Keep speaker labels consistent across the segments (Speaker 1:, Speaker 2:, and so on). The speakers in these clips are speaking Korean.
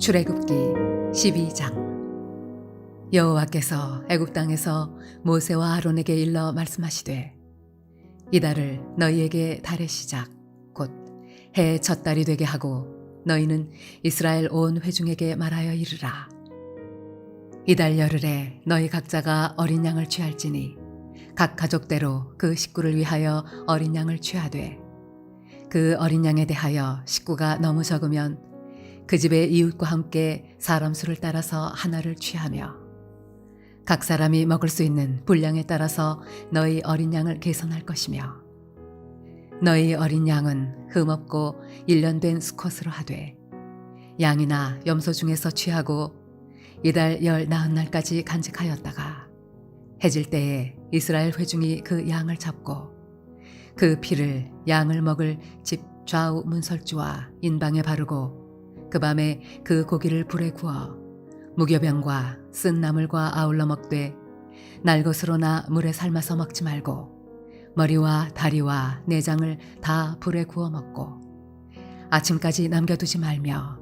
Speaker 1: 출애굽기 12장. 여호와께서 애굽 땅에서 모세와 아론에게 일러 말씀하시되, 이달을 너희에게 달의 시작 곧 해의 첫 달이 되게 하고 너희는 이스라엘 온 회중에게 말하여 이르라. 이달 열흘에 너희 각자가 어린 양을 취할지니 각 가족대로 그 식구를 위하여 어린 양을 취하되, 그 어린 양에 대하여 식구가 너무 적으면 그 집의 이웃과 함께 사람 수를 따라서 하나를 취하며, 각 사람이 먹을 수 있는 분량에 따라서 너희 어린 양을 계산할 것이며, 너희 어린 양은 흠없고 1년 된 수컷으로 하되 양이나 염소 중에서 취하고 이달 19날까지 간직하였다가 해질 때에 이스라엘 회중이 그 양을 잡고 그 피를 양을 먹을 집 좌우 문설주와 인방에 바르고 그 밤에 그 고기를 불에 구워 무교병과 쓴 나물과 아울러 먹되 날것으로나 물에 삶아서 먹지 말고 머리와 다리와 내장을 다 불에 구워 먹고 아침까지 남겨두지 말며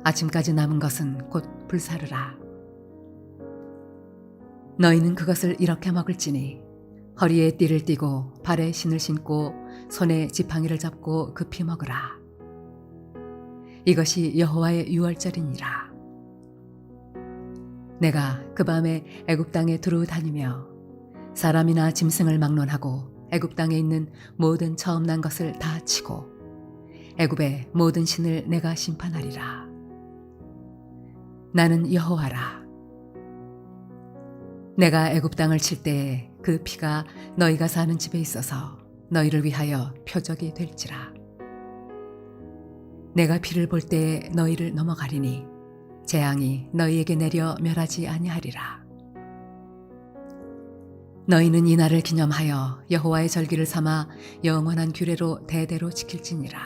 Speaker 1: 아침까지 남은 것은 곧 불사르라. 너희는 그것을 이렇게 먹을지니 허리에 띠를 띠고 발에 신을 신고 손에 지팡이를 잡고 급히 먹으라. 이것이 여호와의 유월절이니라. 내가 그 밤에 애굽 땅에 두루 다니며 사람이나 짐승을 막론하고 애굽 땅에 있는 모든 처음 난 것을 다 치고 애굽의 모든 신을 내가 심판하리라. 나는 여호와라. 내가 애굽 땅을 칠 때에 그 피가 너희가 사는 집에 있어서 너희를 위하여 표적이 될지라. 내가 피를 볼 때에 너희를 넘어가리니 재앙이 너희에게 내려 멸하지 아니하리라. 너희는 이 날을 기념하여 여호와의 절기를 삼아 영원한 규례로 대대로 지킬지니라.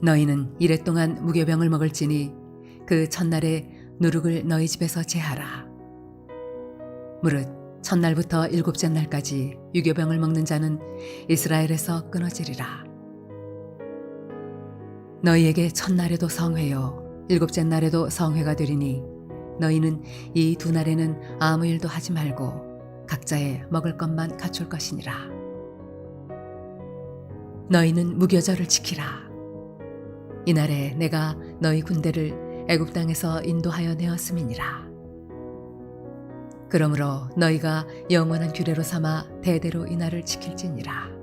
Speaker 1: 너희는 이레 동안 무교병을 먹을지니 그 첫날에 누룩을 너희 집에서 제하라. 무릇 첫날부터 일곱째 날까지 유교병을 먹는 자는 이스라엘에서 끊어지리라. 너희에게 첫날에도 성회요 일곱째 날에도 성회가 되리니 너희는 이 두 날에는 아무 일도 하지 말고 각자의 먹을 것만 갖출 것이니라. 너희는 무교절을 지키라. 이날에 내가 너희 군대를 애굽 땅에서 인도하여 내었음이니라. 그러므로 너희가 영원한 규례로 삼아 대대로 이날을 지킬지니라.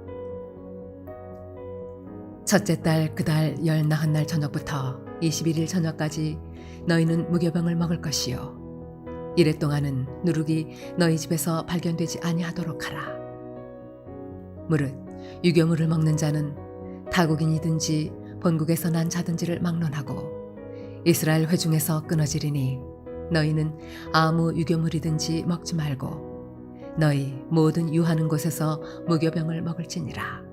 Speaker 1: 첫째 달 그 달 19날 저녁부터 21일 저녁까지 너희는 무교병을 먹을 것이요 이레 동안은 누룩이 너희 집에서 발견되지 아니하도록 하라. 무릇 유교물을 먹는 자는 타국인이든지 본국에서 난 자든지를 막론하고 이스라엘 회중에서 끊어지리니 너희는 아무 유교물이든지 먹지 말고 너희 모든 유하는 곳에서 무교병을 먹을지니라.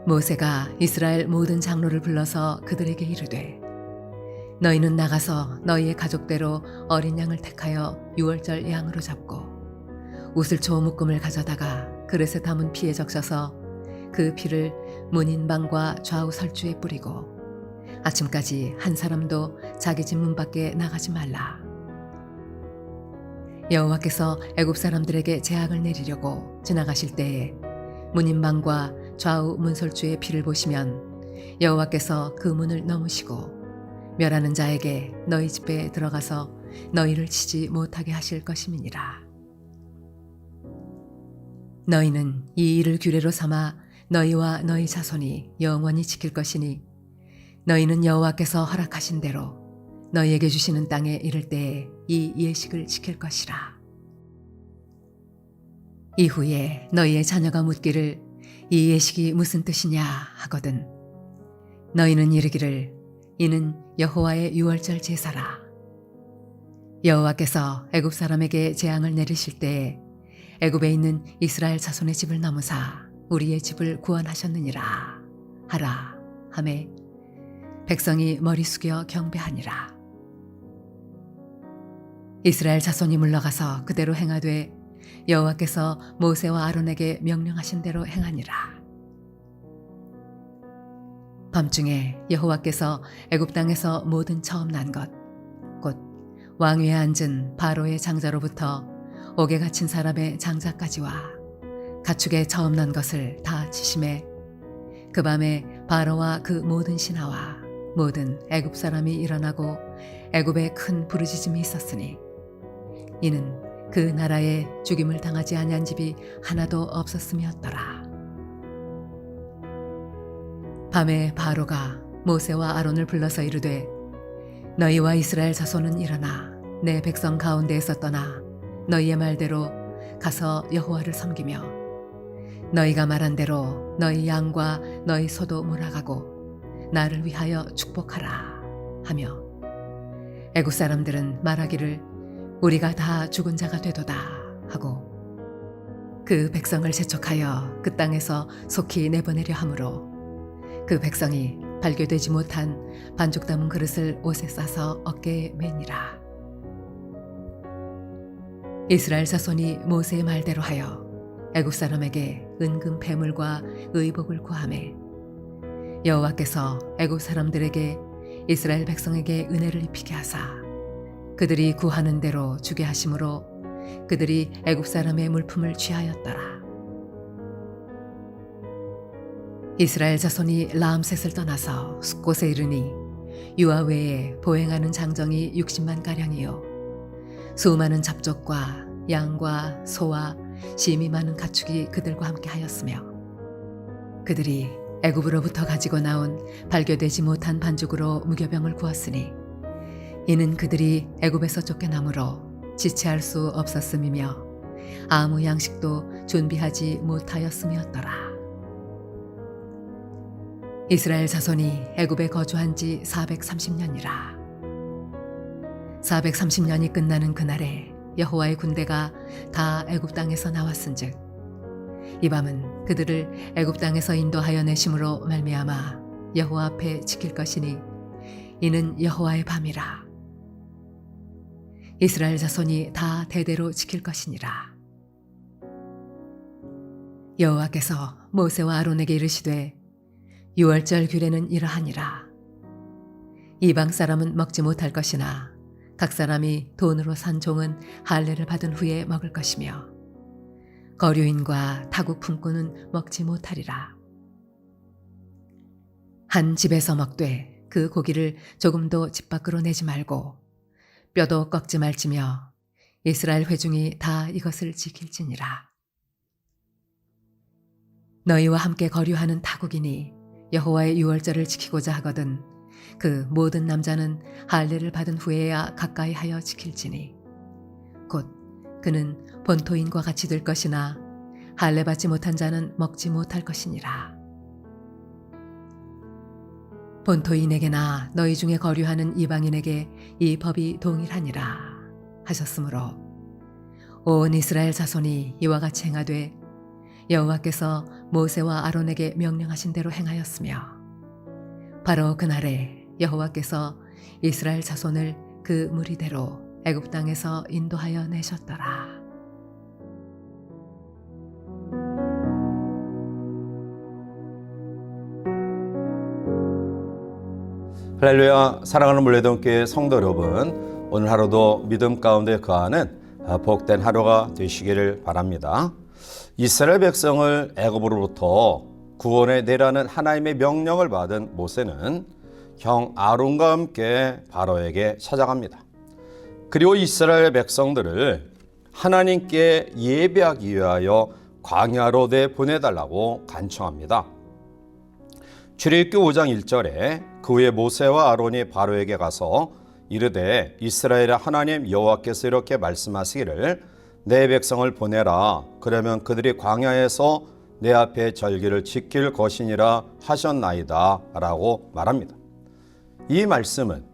Speaker 1: 모세가 이스라엘 모든 장로를 불러서 그들에게 이르되, 너희는 나가서 너희의 가족대로 어린 양을 택하여 유월절 양으로 잡고 우슬초 묶음을 가져다가 그릇에 담은 피에 적셔서 그 피를 문인방과 좌우 설주에 뿌리고 아침까지 한 사람도 자기 집 문 밖에 나가지 말라. 여호와께서 애굽 사람들에게 재앙을 내리려고 지나가실 때에 문인방과 좌우 문설주의 피를 보시면 여호와께서 그 문을 넘으시고 멸하는 자에게 너희 집에 들어가서 너희를 치지 못하게 하실 것임이니라. 너희는 이 일을 규례로 삼아 너희와 너희 자손이 영원히 지킬 것이니 너희는 여호와께서 허락하신 대로 너희에게 주시는 땅에 이를 때에 이 예식을 지킬 것이라. 이후에 너희의 자녀가 묻기를 이 예식이 무슨 뜻이냐 하거든 너희는 이르기를 이는 여호와의 유월절 제사라. 여호와께서 애굽 사람에게 재앙을 내리실 때에 애굽에 있는 이스라엘 자손의 집을 넘으사 우리의 집을 구원하셨느니라 하라 하매 백성이 머리 숙여 경배하니라. 이스라엘 자손이 물러가서 그대로 행하되 여호와께서 모세와 아론에게 명령하신 대로 행하니라. 밤중에 여호와께서 애굽 땅에서 모든 처음 난 것, 곧 왕위에 앉은 바로의 장자로부터 옥에 갇힌 사람의 장자까지와 가축의 처음 난 것을 다 치심에 그 밤에 바로와 그 모든 신하와 모든 애굽 사람이 일어나고 애굽에 큰 부르짖음이 있었으니 이는 그 나라에 죽임을 당하지 아니한 집이 하나도 없었음이었더라. 밤에 바로가 모세와 아론을 불러서 이르되 너희와 이스라엘 자손은 일어나 내 백성 가운데에서 떠나 너희의 말대로 가서 여호와를 섬기며 너희가 말한 대로 너희 양과 너희 소도 몰아가고 나를 위하여 축복하라 하며 애굽 사람들은 말하기를 우리가 다 죽은 자가 되도다 하고 그 백성을 재촉하여 그 땅에서 속히 내보내려 하므로 그 백성이 발교되지 못한 반죽 담은 그릇을 옷에 싸서 어깨에 매니라. 이스라엘 자손이 모세의 말대로 하여 애굽 사람에게 은금 패물과 의복을 구하매 여호와께서 애굽 사람들에게 이스라엘 백성에게 은혜를 입히게 하사 그들이 구하는 대로 주게 하심으로 그들이 애굽 사람의 물품을 취하였더라. 이스라엘 자손이 라암셋을 떠나서 숫곳에 이르니 유아 외에 보행하는 장정이 60만 가량이요 수많은 잡족과 양과 소와 심이 많은 가축이 그들과 함께 하였으며 그들이 애굽으로부터 가지고 나온 발교되지 못한 반죽으로 무교병을 구웠으니 이는 그들이 애굽에서 쫓겨나므로 지체할 수 없었음이며 아무 양식도 준비하지 못하였음이었더라. 이스라엘 자손이 애굽에 거주한 지 430년이라. 430년이 끝나는 그날에 여호와의 군대가 다 애굽 땅에서 나왔은즉 이 밤은 그들을 애굽 땅에서 인도하여 내심으로 말미암아 여호와 앞에 지킬 것이니 이는 여호와의 밤이라. 이스라엘 자손이 다 대대로 지킬 것이니라. 여호와께서 모세와 아론에게 이르시되 유월절 규례는 이러하니라. 이방 사람은 먹지 못할 것이나 각 사람이 돈으로 산 종은 할례를 받은 후에 먹을 것이며 거류인과 타국 품꾼은 먹지 못하리라. 한 집에서 먹되 그 고기를 조금도 집 밖으로 내지 말고 뼈도 꺾지 말지며 이스라엘 회중이 다 이것을 지킬지니라. 너희와 함께 거류하는 타국이니 여호와의 유월절을 지키고자 하거든 그 모든 남자는 할례를 받은 후에야 가까이 하여 지킬지니 곧 그는 본토인과 같이 될 것이나 할례 받지 못한 자는 먹지 못할 것이니라. 본토인에게나 너희 중에 거류하는 이방인에게 이 법이 동일하니라 하셨으므로 온 이스라엘 자손이 이와 같이 행하되 여호와께서 모세와 아론에게 명령하신 대로 행하였으며 바로 그날에 여호와께서 이스라엘 자손을 그 무리대로 애굽 땅에서 인도하여 내셨더라.
Speaker 2: 할렐루야. 사랑하는 물레동교회 성도 여러분, 오늘 하루도 믿음 가운데 거하는 복된 하루가 되시기를 바랍니다. 이스라엘 백성을 애굽으로부터 구원해 내라는 하나님의 명령을 받은 모세는 형 아론과 함께 바로에게 찾아갑니다. 그리고 이스라엘 백성들을 하나님께 예배하기 위하여 광야로 내보내달라고 간청합니다. 출애굽기 5장 1절에 그 후에 모세와 아론이 바로에게 가서 이르되 이스라엘의 하나님 여호와께서 이렇게 말씀하시기를 내 백성을 보내라. 그러면 그들이 광야에서 내 앞에 절기를 지킬 것이니라 하셨나이다 라고 말합니다. 이 말씀은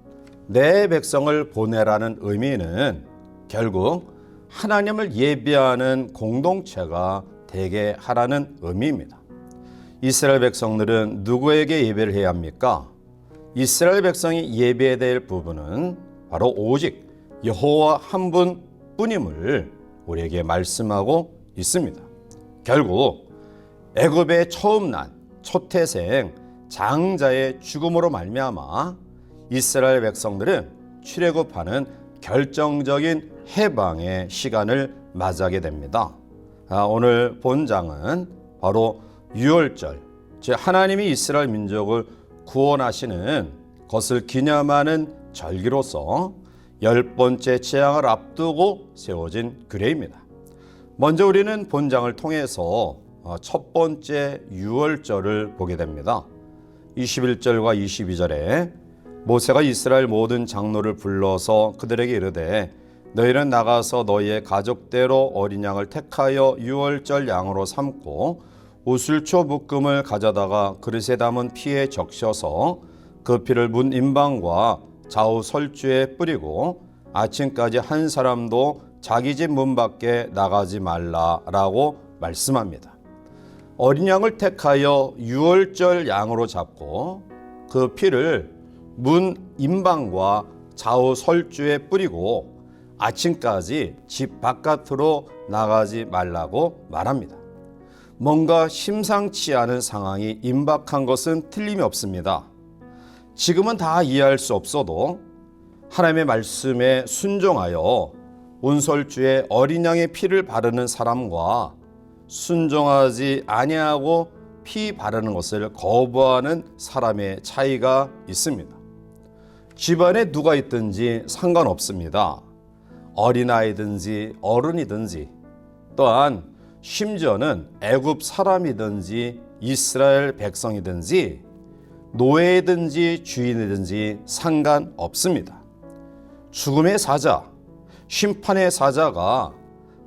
Speaker 2: 내 백성을 보내라는 의미는 결국 하나님을 예배하는 공동체가 되게 하라는 의미입니다. 이스라엘 백성들은 누구에게 예배를 해야 합니까? 이스라엘 백성이 예배해야 될 부분은 바로 오직 여호와 한 분뿐임을 우리에게 말씀하고 있습니다. 결국 애굽에 처음 난 초태생 장자의 죽음으로 말미암아 이스라엘 백성들은 출애굽하는 결정적인 해방의 시간을 맞이하게 됩니다. 오늘 본장은 바로 유월절, 즉 하나님이 이스라엘 민족을 구원하시는 것을 기념하는 절기로서 10번째 재앙을 앞두고 세워진 규례입니다. 먼저 우리는 본장을 통해서 첫 번째 유월절을 보게 됩니다. 21절과 22절에 모세가 이스라엘 모든 장로를 불러서 그들에게 이르되 너희는 나가서 너희의 가족대로 어린 양을 택하여 유월절 양으로 삼고 우슬초 묶음을 가져다가 그릇에 담은 피에 적셔서 그 피를 문 임방과 좌우 설주에 뿌리고 아침까지 한 사람도 자기 집 문 밖에 나가지 말라라고 말씀합니다. 어린 양을 택하여 유월절 양으로 잡고 그 피를 문 임방과 좌우 설주에 뿌리고 아침까지 집 바깥으로 나가지 말라고 말합니다. 뭔가 심상치 않은 상황이 임박한 것은 틀림이 없습니다. 지금은 다 이해할 수 없어도 하나님의 말씀에 순종하여 운설주에 어린 양의 피를 바르는 사람과 순종하지 아니하고 피 바르는 것을 거부하는 사람의 차이가 있습니다. 집안에 누가 있든지 상관없습니다. 어린아이든지 어른이든지 또한 심지어는 애굽 사람이든지 이스라엘 백성이든지 노예든지 주인이든지 상관없습니다. 죽음의 사자, 심판의 사자가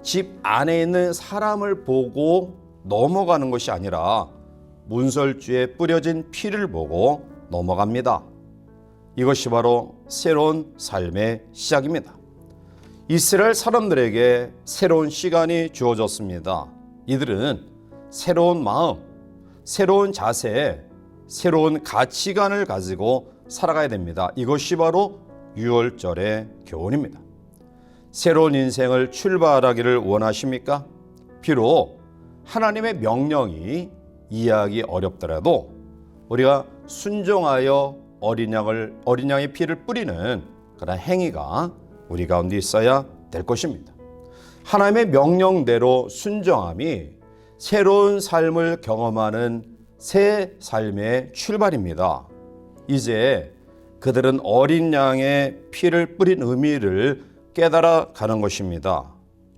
Speaker 2: 집 안에 있는 사람을 보고 넘어가는 것이 아니라 문설주에 뿌려진 피를 보고 넘어갑니다. 이것이 바로 새로운 삶의 시작입니다. 이스라엘 사람들에게 새로운 시간이 주어졌습니다. 이들은 새로운 마음, 새로운 자세, 새로운 가치관을 가지고 살아가야 됩니다. 이것이 바로 유월절의 교훈입니다. 새로운 인생을 출발하기를 원하십니까? 비록 하나님의 명령이 이해하기 어렵더라도 우리가 순종하여 어린 양의 피를 뿌리는 그런 행위가 우리 가운데 있어야 될 것입니다. 하나님의 명령대로 순종함이 새로운 삶을 경험하는 새 삶의 출발입니다. 이제 그들은 어린 양의 피를 뿌린 의미를 깨달아 가는 것입니다.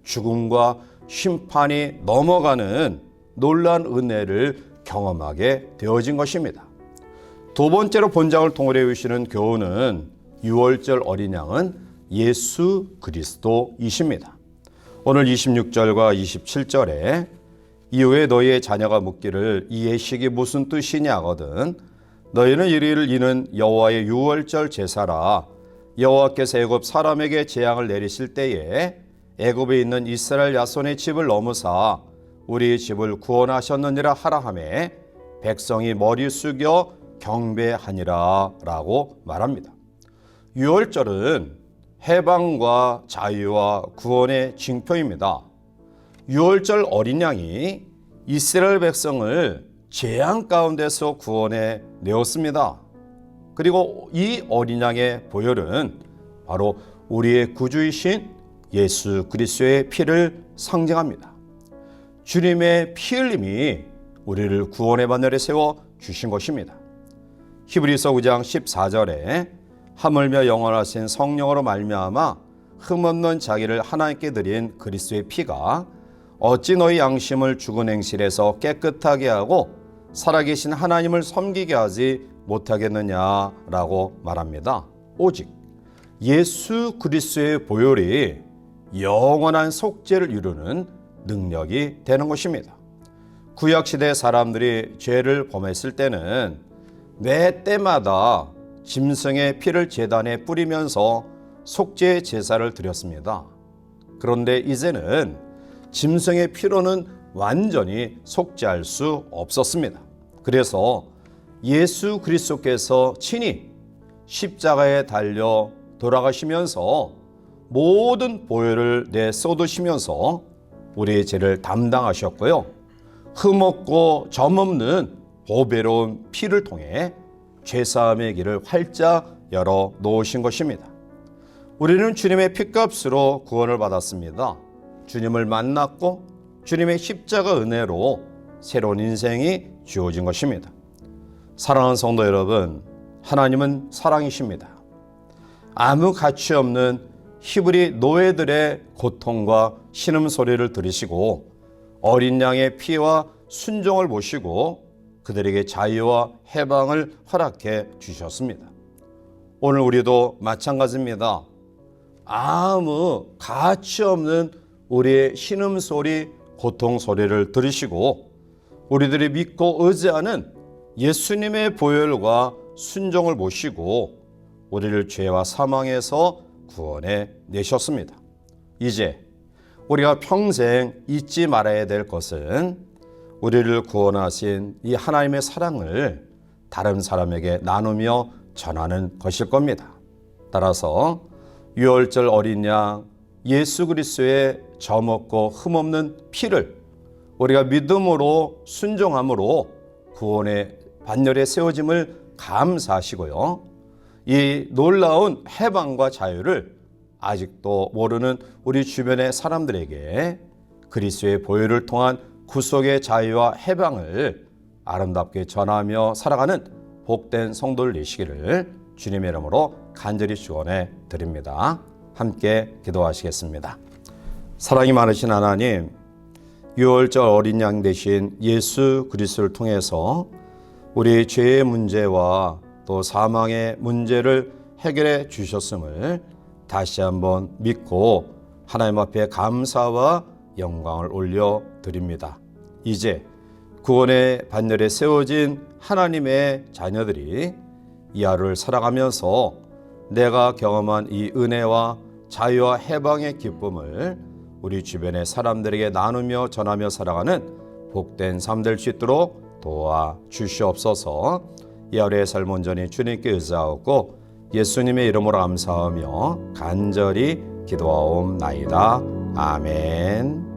Speaker 2: 죽음과 심판이 넘어가는 놀라운 은혜를 경험하게 되어진 것입니다. 두 번째로 본장을 통으로 이루시는 교훈은 유월절 어린 양은 예수 그리스도이십니다. 오늘 26절과 27절에 이후에 너희의 자녀가 묻기를 이 예식이 무슨 뜻이냐 하거든 너희는 이르기를 이는 여호와의 유월절 제사라. 여호와께서 애굽 사람에게 재앙을 내리실 때에 애굽에 있는 이스라엘 야손의 집을 넘으사 우리 집을 구원하셨느니라 하라 하매 백성이 머리 숙여 경배하니라 라고 말합니다. 유월절은 해방과 자유와 구원의 징표입니다. 유월절 어린 양이 이스라엘 백성을 재앙 가운데서 구원해 내었습니다. 그리고 이 어린 양의 보혈은 바로 우리의 구주이신 예수 그리스도의 피를 상징합니다. 주님의 피 흘림이 우리를 구원의 바늘에 세워 주신 것입니다. 히브리서 9장 14절에 하물며 영원하신 성령으로 말미암아 흠없는 자기를 하나님께 드린 그리스도의 피가 어찌 너희 양심을 죽은 행실에서 깨끗하게 하고 살아계신 하나님을 섬기게 하지 못하겠느냐라고 말합니다. 오직 예수 그리스도의 보혈이 영원한 속죄를 이루는 능력이 되는 것입니다. 구약시대 사람들이 죄를 범했을 때는 매 때마다 짐승의 피를 제단에 뿌리면서 속죄 제사를 드렸습니다. 그런데 이제는 짐승의 피로는 완전히 속죄할 수 없었습니다. 그래서 예수 그리스도께서 친히 십자가에 달려 돌아가시면서 모든 보혈을 내쏟으시면서 우리의 죄를 담당하셨고요. 흠없고 점없는 보배로운 피를 통해 죄사함의 길을 활짝 열어 놓으신 것입니다. 우리는 주님의 피값으로 구원을 받았습니다. 주님을 만났고 주님의 십자가 은혜로 새로운 인생이 주어진 것입니다. 사랑하는 성도 여러분, 하나님은 사랑이십니다. 아무 가치 없는 히브리 노예들의 고통과 신음소리를 들으시고 어린 양의 피와 순종을 모시고 그들에게 자유와 해방을 허락해 주셨습니다. 오늘 우리도 마찬가지입니다. 아무 가치 없는 우리의 신음소리, 고통소리를 들으시고 우리들이 믿고 의지하는 예수님의 보혈과 순종을 모시고 우리를 죄와 사망에서 구원해 내셨습니다. 이제 우리가 평생 잊지 말아야 될 것은 우리를 구원하신 이 하나님의 사랑을 다른 사람에게 나누며 전하는 것일 겁니다. 따라서 유월절 어린 양 예수 그리스도의 점없고 흠없는 피를 우리가 믿음으로 순종함으로 구원의 반열에 세워짐을 감사하시고요. 이 놀라운 해방과 자유를 아직도 모르는 우리 주변의 사람들에게 그리스도의 보혈을 통한 구속의 자유와 해방을 아름답게 전하며 살아가는 복된 성도를 되시기를 주님의 이름으로 간절히 축원해 드립니다. 함께 기도하시겠습니다. 사랑이 많으신 하나님, 유월절 어린 양 되신 예수 그리스도를 통해서 우리 죄의 문제와 또 사망의 문제를 해결해 주셨음을 다시 한번 믿고 하나님 앞에 감사와 영광을 올려 드립니다. 이제 구원의 반열에 세워진 하나님의 자녀들이 이 하루를 살아가면서 내가 경험한 이 은혜와 자유와 해방의 기쁨을 우리 주변의 사람들에게 나누며 전하며 살아가는 복된 삶 될 수 있도록 도와 주시옵소서. 이 하루의 삶 온전히 주님께 의지하고 예수님의 이름으로 감사하며 간절히 기도하옵나이다. 아멘.